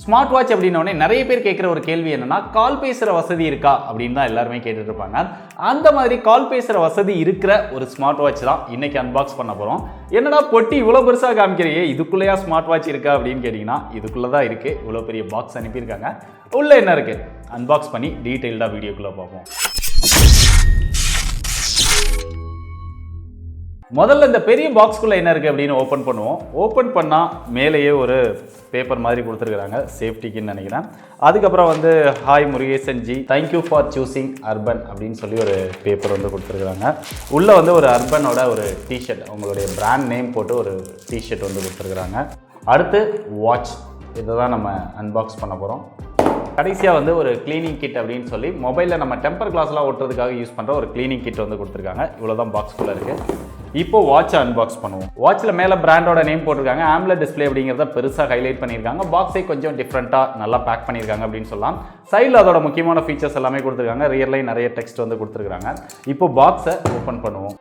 Smart watch அப்படின்னோடனே நிறைய பேர் கேட்குற ஒரு கேள்வி என்னன்னா, கால் பேசுகிற வசதி இருக்கா அப்படின்னு தான் எல்லாருமே கேட்டுட்டு இருப்பாங்க. அந்த மாதிரி கால் பேசுகிற வசதி இருக்கிற ஒரு ஸ்மார்ட் வாட்ச் தான் இன்னைக்கு அன்பாக்ஸ் பண்ண போகிறோம். என்னடா பொட்டி இவ்வளோ பெருசாக காமிக்கிறியே, இதுக்குள்ளேயா ஸ்மார்ட் வாட்ச் இருக்கா அப்படின்னு கேட்டிங்கன்னா, இதுக்குள்ளே தான் இருக்குது. இவ்வளோ பெரிய பாக்ஸ் அனுப்பியிருக்காங்க. உள்ளே என்ன இருக்குது அன்பாக்ஸ் பண்ணி டீட்டெயில்டாக வீடியோக்குள்ளே பார்ப்போம். முதல்ல இந்த பெரிய பாக்ஸ்குள்ளே என்ன இருக்குது அப்படின்னு ஓப்பன் பண்ணுவோம். ஓப்பன் பண்ணால் மேலேயே ஒரு பேப்பர் மாதிரி கொடுத்துருக்குறாங்க, சேஃப்டிக்குன்னு நினைக்கிறேன். அதுக்கப்புறம் hi Murugesan G, thank you for choosing urban அப்படின்னு சொல்லி ஒரு பேப்பர் கொடுத்துருக்குறாங்க. உள்ளே ஒரு அர்பனோட ஒரு டிஷர்ட், அவங்களுடைய பிராண்ட் நேம் போட்டு ஒரு டிஷர்ட் கொடுத்துருக்குறாங்க. அடுத்து வாட்ச், இதை தான் நம்ம அன்பாக்ஸ் பண்ண போகிறோம். கடைசியாக ஒரு கிளீனிங் கிட் அப்படின்னு சொல்லி மொபைலில் நம்ம டெம்பர் கிளாஸ்லாம் ஒட்டுறதுக்காக யூஸ் பண்ணுற ஒரு கிளீனிங் கிட் கொடுத்துருக்காங்க. இவ்வளோ தான் பாக்ஸ்குள்ளே இருக்குது. இப்போ வாட்சை அன்பாக்ஸ் பண்ணுவோம். வாட்சில் மேலே பிராண்டோட நேம் போட்டிருக்காங்க. AMOLED டிஸ்பிளே அப்படிங்கிறத பெருசாக ஹைலைட் பண்ணியிருக்காங்க. பாக்ஸை கொஞ்சம் டிஃப்ரெண்ட்டாக நல்லா பேக் பண்ணியிருக்காங்க அப்படின்னு சொல்லலாம். சைடில் அதோட முக்கியமான ஃபீச்சர்ஸ் எல்லாமே கொடுத்துருக்காங்க. ரியர்லையும் நிறைய டெக்ஸ்ட் கொடுத்துருக்காங்க. இப்போ பாக்ஸை ஓப்பன் பண்ணுவோம்.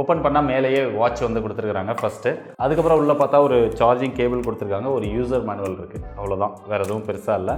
ஓப்பன் பண்ணால் மேலேயே வாட்ச் கொடுத்துருக்காங்க ஃபஸ்ட்டு. அதுக்கப்புறம் உள்ளே பார்த்தா ஒரு சார்ஜிங் கேபிள் கொடுத்துருக்காங்க. ஒரு யூசர் மேனுவல் இருக்குது, அவ்வளோதான், வேறு எதுவும் பெருசாக இல்லை.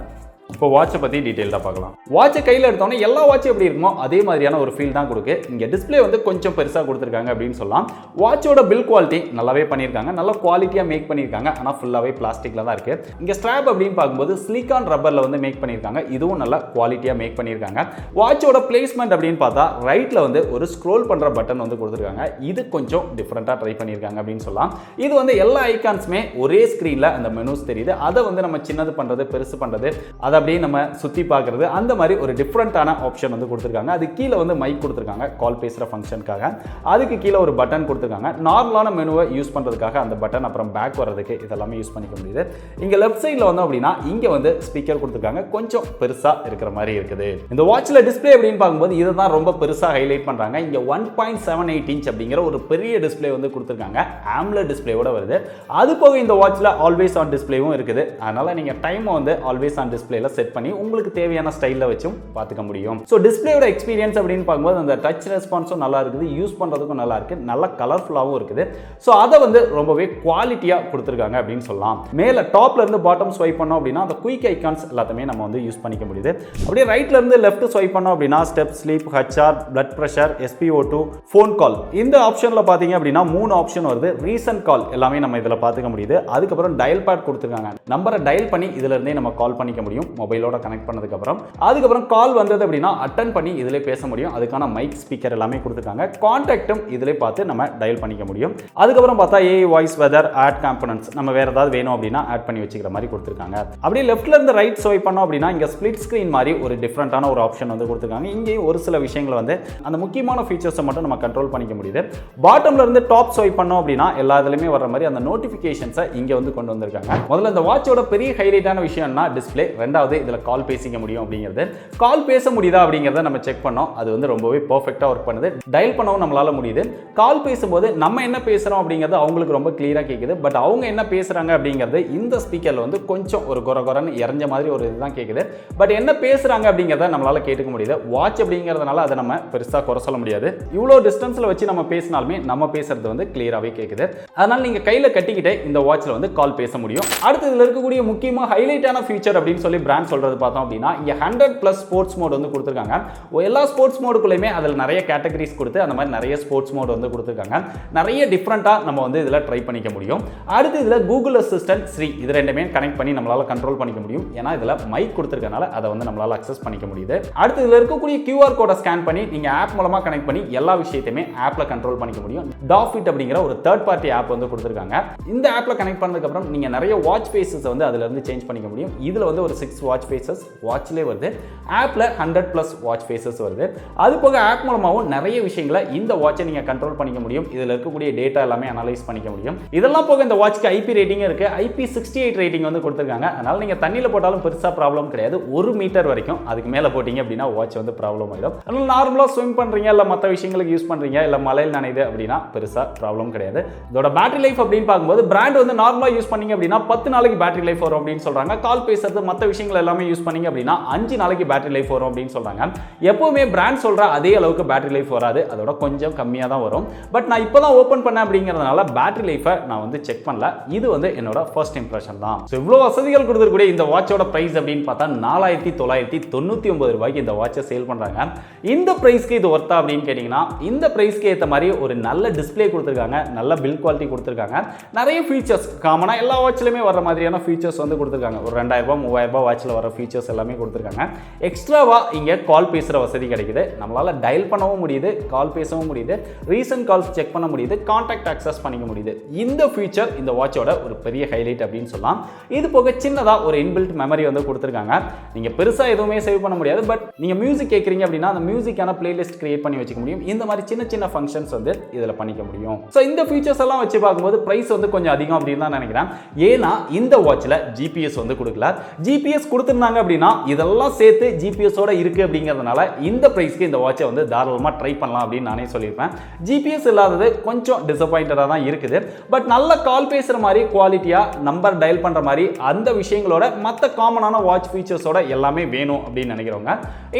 இப்போ வாட்சை பற்றி டீட்டெயில்டாக பார்க்கலாம். வாட்சை கையில் எடுத்தோன்னே எல்லா வாட்சும் எப்படி இருக்குமோ அதே மாதிரியான ஒரு ஃபீல் தான் கொடுக்கு. இங்கே டிஸ்பிளே கொஞ்சம் பெருசாக கொடுத்துருக்காங்க அப்படின்னு சொல்லலாம். வாட்சோட பில் குவாலிட்டி நல்லாவே பண்ணியிருக்காங்க, நல்ல குவாலிட்டியாக மேக் பண்ணியிருக்காங்க. ஆனால் ஃபுல்லாகவே பிளாஸ்டிக்கில் தான் இருக்குது. இங்கே ஸ்ட்ராப் அப்படின்னு பார்க்கும்போது சிலிக்கான் ரப்பரில் மேக் பண்ணியிருக்காங்க. இதுவும் நல்ல குவாலிட்டியாக மேக் பண்ணியிருக்காங்க. வாட்சோட பிளேஸ்மெண்ட் அப்படின்னு பார்த்தா ரைட்டில் ஒரு ஸ்க்ரோல் பண்ணுற பட்டன் கொடுத்துருக்காங்க. இது கொஞ்சம் டிஃப்ரெண்ட்டாக ட்ரை பண்ணியிருக்காங்க அப்படின்னு சொல்லலாம். இது எல்லா ஐகான்ஸுமே ஒரே ஸ்க்ரீனில் அந்த மெனூஸ் தெரியுது. அதை நம்ம சின்னது பண்ணுறது, பெருசு பண்ணுறது, அதை அப்படியே நம்ம சுற்றி பார்க்குறது, அந்த மாதிரி ஒரு டிஃப்ரெண்ட்டான ஆப்ஷன் கொடுத்துருக்காங்க. அது கீழே மைக் கொடுத்துருக்காங்க கால் பேசுகிற ஃபங்க்ஷனுக்காக. அதுக்கு கீழே ஒரு பட்டன் கொடுத்துருக்காங்க. நார்மலான மெனுவை யூஸ் பண்ணுறதுக்காக அந்த பட்டன், அப்புறம் பேக் வர்றதுக்கு இதெல்லாமே யூஸ் பண்ணிக்க முடியுது. இங்கே லெஃப்ட் சைடில் அப்படின்னா இங்கே ஸ்பீக்கர் கொடுத்துருக்காங்க. கொஞ்சம் பெருசாக இருக்கிற மாதிரி இருக்குது. இந்த வாட்சில் டிஸ்பிளே அப்படின்னு பார்க்கும்போது இதை தான் ரொம்ப பெருசாக ஹைலைட் பண்ணுறாங்க. இங்கே 1.78 இன்ச் அப்படிங்கிற ஒரு பெரிய டிஸ்பிளே கொடுத்துருக்காங்க. AMOLED டிஸ்பிளேயோட வருது. அது போக இந்த வாட்சில் ஆல்வேஸ் ஆன் டிஸ்பிளேவும் இருக்குது. அதனால் நீங்கள் டைமை ஆல்வேஸ் ஆன் டிஸ்பிளேல செட் பண்ணி உங்களுக்கு தேவையான ஸ்டைலில் வச்சும் பார்த்துக்க முடியும். ஸோ டிஸ்பிளேயோட எக்ஸ்பீரியன்ஸ் அப்படின்னு பார்க்கும்போது அந்த டச் ரெஸ்பான்ஸும் நல்லா இருக்குது, யூஸ் பண்ணுறதுக்கும் நல்லா இருக்குது, நல்ல கலர்ஃபுல்லாகவும் இருக்குது. ஸோ அதை ரொம்பவே குவாலிட்டியாக கொடுத்துருக்காங்க அப்படின்னு சொல்லலாம். மேலே டாப்ல இருந்து பாட்டம் ஸ்வைப் பண்ணோம் அப்படின்னா அந்த குயிக் ஐகான்ஸ் எல்லாத்தையுமே நம்ம யூஸ் பண்ணிக்க முடியுது. அப்படியே ரைட்ல இருந்து லெஃப்ட் ஸ்வைப் பண்ணோம் அப்படின்னா step, sleep, HR, blood pressure, SpO2, phone call, இந்த ஆப்ஷனில் பார்த்தீங்க அப்படின்னா 3 ஆப்ஷன் வருது. ரீசன்ட் கால் எல்லாமே நம்ம இதில் பார்த்துக்க முடியுது. அதுக்கப்புறம் டயல் பேட் கொடுத்துருக்காங்க. நம்பரை டயல் பண்ணி இதுல இருந்தே நம்ம கால் பண்ணிக்க முடியும் மொபைலோட கனெக்ட் பண்ணதுக்கு அப்புறம். அதுக்கப்புறம் கால் வந்தது அப்படின்னா அட்டன் பண்ணி இதிலே பேச முடியும். அதுக்கான மைக், ஸ்பீக்கர் எல்லாமே கொடுத்துருக்காங்க. கான்டாக்டும் இதிலே பார்த்து நம்ம டயல் பண்ணிக்க முடியும். அதுக்கப்புறம் பார்த்தா AI voice, weather, add components, நம்ம வேற ஏதாவது வேணும் அப்படின்னா ஆட் பண்ணி வச்சுக்கிற மாதிரி கொடுத்துருக்காங்க. அப்படியே லெஃப்ட்ல இருந்து ரைட் ஸ்வைப் பண்ணோம் அப்படின்னா இங்க ஸ்பிளிட் ஸ்கிரீன் மாதிரி ஒரு டிஃப்ரெண்டான ஒரு ஆப்ஷன் கொடுத்துருக்காங்க. இங்கேயும் ஒரு சில விஷயங்களை அந்த முக்கியமான ஃபீச்சர்ஸை மட்டும் நம்ம கண்ட்ரோல் பண்ணிக்க முடியுது. பாட்டம்ல இருந்து டாப் ஸ்வைப் பண்ணோம் அப்படின்னா எல்லா இதுலயுமே வர மாதிரி அந்த நோட்டிபிகேஷன்ஸை இங்க கொண்டு வந்திருக்காங்க. முதல்ல இந்த வாட்சோட பெரிய ஹைலைட்டான விஷயம்னா டிஸ்பிளே. ரெண்டாவது இதுல கால் பேசிக்க முடியும் அப்படிங்கிறது. கால் பேச முடியுதா அப்படிங்கிறத நம்ம செக் பண்ணோம். அது ரொம்பவே பெர்ஃபெக்ட்டா ஒர்க் பண்ணுது. டயல் பண்ணவும் நம்மளால முடியுது. கால் பேசும்போது நம்ம என்ன பேசுறோம் அப்படிங்கிறது அவங்களுக்கு ரொம்ப கிளியரா கேக்குது. பட் அவங்க என்ன பேசுறாங்க அப்படிங்கிறது இந்த ஸ்பீக்கர்ல கொஞ்சம் ஒரு கொரகொரன்னு இறஞ்ச மாதிரி ஒரு இதுதான் கேக்குது. பட் என்ன பேசுறாங்க அப்படிங்கிறத நம்மளால கேட்டுக்க முடியுது. வாட்ச் அப்படிங்கிறதுனால அதை நம்ம பெருசா குறை சொல்ல முடியாது. இவ்வளோ டிஸ்டன்ஸ்ல வச்சு நம்ம பேசினாலுமே நம்ம பேசுறது கிளியராகவே கேக்குது. அதனால நீங்க கையில கட்டிக்கிட்டே இந்த வாட்ச்ல கால் பேச முடியும். அடுத்து இதுல இருக்கக்கூடிய முக்கியமா ஹைலைட்டான ஃபீச்சர் அப்படின்னு சொல்லி பிராண்ட் சொல்றது பார்த்தோம் அப்படின்னா இங்க 100+ ஸ்போர்ட்ஸ் மோட் கொடுத்திருக்காங்க. எல்லா ஸ்போர்ட்ஸ் மோடுக்குள்ளேயுமே அதில் நிறைய கேட்டகரிஸ் கொடுத்து அந்த மாதிரி நிறைய ஸ்போர்ட்ஸ் மோட் கொடுத்திருக்காங்க. நிறைய டிஃப்ரெண்டா நம்ம இதில் ட்ரை பண்ணிக்க முடியும். அடுத்து இதில் கூகுள் அசிஸ்டன்ட், ஸ்ரீ, இது ரெண்டுமே கனெக்ட் பண்ணி நம்மளால கண்ட்ரோல் பண்ணிக்க முடியும். ஏன்னா இதில் மைக் கொடுத்திருக்கனால அதை நம்மளால அக்சஸ் பண்ணிக்க முடியுது. அடுத்து இதில் இருக்கக்கூடிய QR கோடை ஸ்கேன் பண்ணி நீங்க ஆப் மூலமா கனெக்ட் பண்ணி எல்லா விஷயத்தையுமே ஆப்ல கண்ட்ரோல் பண்ணிக்க முடியும். டாஃபிட் அப்படிங்கிற ஒரு தேர்ட் பார்ட்டி ஆப் கொடுத்திருக்காங்க. இந்த ஆப்ல கனெக்ட் பண்ணதுக்கு அப்புறம் நீங்க நிறைய வாட்ச் ஃபேஸஸ் அதுல இருந்து சேஞ்ச் பண்ணிக்க முடியும். இதுல ஒரு 6 வாட்ச் ஃபேஸஸ் வாட்ச்லேயே வருது. ஆப்ல 100+ வாட்ச் ஃபேஸஸ் வருது. அது போக ஆப் மூலமாகவும் நிறைய விஷயங்களை இந்த வாட்சை நீங்க கண்ட்ரோல் பண்ணிக்க முடியும். இதில் இருக்கக்கூடிய டேட்டா எல்லாமே அனலைஸ் பண்ணிக்க முடியும். இதெல்லாம் போக இந்த வாட்ச்க்கு IP ரேட்டிங் இருக்கு. IP68 ரேட்டிங் கொடுத்திருக்காங்க. அதனால நீங்க தண்ணியில் போட்டாலும் பெருசா ப்ராப்ளம் கிடையாது. 1 மீட்டர் வரைக்கும், அதுக்கு மேல போட்டீங்க அப்படின்னா வாட்ச் ப்ராப்ளம் ஆயிடும். அதனால நார்மலா ஸ்விம் பண்றீங்க, இல்ல மற்ற விஷயங்களுக்கு யூஸ் பண்றீங்க, இல்ல மலையில் நனையுது அப்படின்னா பெருசா ப்ராப்ளம் கிடையாது. இதோட பேட்டரி லைஃப் அப்படின்னு பார்க்கும்போது பிராண்ட் நார்மலா யூஸ் பண்ணீங்க அப்படின்னா 10 நாளைக்கு பேட்டரி லைஃப் வரும் அப்படின்னு சொல்றாங்க. கால் பேசுறது, மற்ற விஷயங்கள் விஷயங்கள் எல்லாமே யூஸ் பண்ணீங்க அப்படின்னா 5 நாளைக்கு பேட்டரி லைஃப் வரும் அப்படின்னு சொல்றாங்க. எப்பவுமே பிராண்ட் சொல்ற அதே அளவுக்கு பேட்டரி லைஃப் வராது, அதோட கொஞ்சம் கம்மியாக தான் வரும். பட் நான் இப்போ தான் ஓப்பன் பண்ணேன் அப்படிங்கிறதுனால பேட்டரி லைஃபை நான் வந்து செக் பண்ணல. இது வந்து என்னோட ஃபர்ஸ்ட் இம்ப்ரெஷன் தான். ஸோ இவ்வளோ வசதிகள் கொடுத்துருக்கூடிய இந்த வாட்சோட பிரைஸ் அப்படின்னு பார்த்தா 4999 ரூபாய்க்கு இந்த வாட்சை சேல் பண்ணுறாங்க. இந்த பிரைஸ்க்கு இது ஒர்த்தா அப்படின்னு கேட்டிங்கன்னா இந்த பிரைஸ்க்கு ஏற்ற மாதிரி ஒரு நல்ல டிஸ்பிளே கொடுத்துருக்காங்க, நல்ல பில்ட் குவாலிட்டி கொடுத்துருக்காங்க, நிறைய ஃபீச்சர்ஸ் காமனாக எல்லா வாட்ச்லையுமே வர மாதிரியான ஃபீச்சர்ஸ் வந்து கொடுத்துருக்காங்க. ஒரு 2000 3000 வாட்சில் வர ஃபீச்சர்ஸ் எல்லாமே கொடுத்துருக்காங்க. எக்ஸ்ட்ராவா இங்கே கால் பேசுகிற வசதி கிடைக்குது, நம்மளால் டயல் பண்ணவும் முடியுது, கால் பேசவும் முடியுது, ரீசன்ட் கால்ஸ் செக் பண்ண முடியுது, கான்டாக்ட் ஆக்சஸ் பண்ணிக்க முடியுது. இந்த ஃபீச்சர் இந்த வாட்சோட ஒரு பெரிய ஹைலைட் அப்படின்னு சொல்லலாம். இது போக சின்னதாக ஒரு இன்பில்ட் மெமரி வந்து கொடுத்துருக்காங்க. நீங்கள் பெருசாக எதுவுமே சேவ் பண்ண முடியாது, பட் நீங்கள் மியூசிக் கேட்குறீங்க அப்படின்னா அந்த மியூசிக்கான பிளேலிஸ்ட் கிரியேட் பண்ணி வச்சுக்க முடியும். இந்த மாதிரி சின்ன சின்ன ஃபங்க்ஷன்ஸ் வந்து இதில் பண்ணிக்க முடியும். ஸோ இந்த ஃபீச்சர்ஸ் எல்லாம் வச்சு பார்க்கும்போது பிரைஸ் வந்து கொஞ்சம் அதிகம் அப்படின்னு தான் நினைக்கிறேன். ஏன்னா இந்த வாட்சில் ஜிபிஎஸ் வந்து கொடுக்கல. ஜிபிஎஸ் கொடுத்துருந்தாங்க அப்படின்னா இதெல்லாம் சேர்த்து ஜிபிஎஸோட இருக்கு அப்படிங்கிறதுனால இந்த பிரைஸ்க்கு இந்த வாட்சை வந்து தாராளமாக ட்ரை பண்ணலாம் அப்படின்னு நானே சொல்லியிருப்பேன். ஜிபிஎஸ் இல்லாதது கொஞ்சம் டிசப்பாயிண்டடாக தான் இருக்குது. பட் நல்ல கால் பேசுகிற மாதிரி குவாலிட்டியாக நம்பர் டயல் பண்ணுற மாதிரி அந்த விஷயங்களோட மற்ற காமனான வாட்ச் ஃபீச்சர்ஸோட எல்லாமே வேணும் அப்படின்னு நினைக்கிறவங்க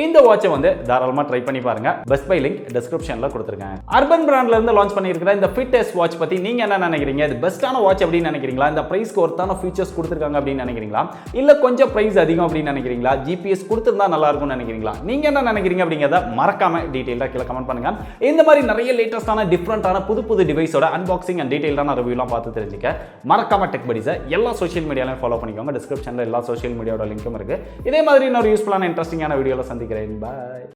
இந்த வாட்சை வந்து தாராளமாக ட்ரை பண்ணி பாருங்க. பெஸ்ட் பை லிங்க் டிஸ்கிரிப்ஷனில் கொடுத்துருக்கேன். அர்பன் பிராண்ட்ல இருந்து லான்ச் பண்ணியிருக்கிற இந்த ஃபிட்னஸ் வாட்ச் பற்றி நீங்கள் என்ன நினைக்கிறீங்க? இது பெஸ்ட்டான வாட்ச் அப்படின்னு நினைக்கிறீங்களா? இந்த பிரைஸ்க்கு ஒருத்தான ஃபீச்சர்ஸ் கொடுத்துருக்காங்க அப்படின்னு நினைக்கிறீங்களா? இல்லை கொஞ்சம் பிரைஸ் அதிகம் அப்படின்னு நினைக்கிறீங்களா? ஜிபிஎஸ் கொடுத்துருந்தா நல்லா இருக்கும்னு நினைக்கிறீங்களா? நீங்கள் என்ன நினைக்கிறீங்க அப்படிங்கிறத மறக்காம டீடைலாக கீழே கமெண்ட் பண்ணுங்க. இந்த மாதிரி நிறைய லேட்டஸ்டான டிஃப்ரெண்டான புது டிவைஸோட அன்பாக்சிங் அண்ட் டீடைலான ரிவ்யூலாம் பார்த்து தெரிஞ்சுக்க மறக்காம டெக் படிஸை எல்லா சோஷியல் மீடியாலையும் ஃபாலோ பண்ணிக்கோங்க. டிஸ்கிரிப்ஷனில் எல்லா சோஷியல் மீடியாவோட லிங்க்கும் இருக்கு. இதே மாதிரி இன்னொரு யூஸ்ஃபுல்லான இன்ட்ரெஸ்டிங்கான வீடியோவில் சந்திக்கிறேன். பாய்.